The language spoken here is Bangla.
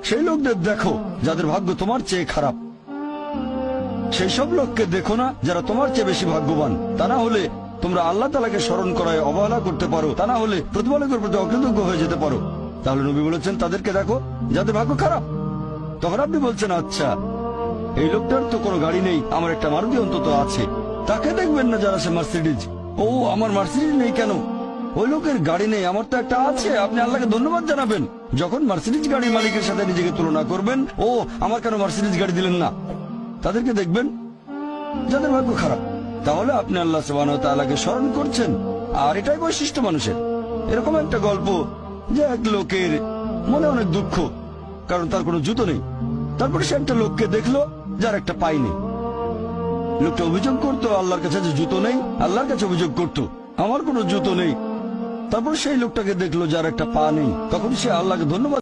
সেই লোকদের দেখো যাদের ভাগ্য তোমার চেয়ে খারাপ। সেই সব লোককে দেখো না যারা তোমার চেয়ে বেশি ভাগ্যবান। তা না হলে তোমরা আল্লাহ তাআলাকে স্মরণ করায় অবহেলা করতে পারো, তা না হলে প্রতিপালকের প্রতি অকৃতজ্ঞ হয়ে যেতে পারো। তাহলে নবী বলেছেন তাদেরকে দেখো যাদের ভাগ্য খারাপ। তখন আপনি বলছেন আচ্ছা এই লোকটার তো কোনো গাড়ি নেই, আমার একটা মারুতি অন্তত আছে। তাকে দেখবেন না যারা সে মার্সিডিজ। ও আমার মার্সিডিজ নেই কেন? ওই লোকের গাড়ি নেই, আমার তো একটা আছে। আপনি আল্লাহকে ধন্যবাদ জানাবেন। যখন মার্সিডিজ গাড়ির মালিকের সাথে নিজেকে তুলনা করবেন, ও আমার কেন মার্সিডিজ গাড়ি দিলেন না, তাদেরকে দেখবেন যাদের ভাগ্য খারাপ। তাহলে আপনি আল্লাহ সুবহানাহু ওয়া তাআলাকে স্মরণ করছেন। আর এটাই বৈশিষ্ট্য মানুষের। এরকম একটা গল্প যে এক লোকের মনে অনেক দুঃখ, কারণ তার কোনো জুতো নেই। তারপরে সে একটা লোককে দেখলো যার একটা পাই নেই। লোকটা অভিযোগ করতো আল্লাহর কাছে যে জুতো নেই, আল্লাহর কাছে অভিযোগ করতো আমার কোনো জুতো নেই। তারপর সেই লোকটাকে দেখলো যার একটা পা নেই। তখন সে আল্লাহকে ধন্যবাদ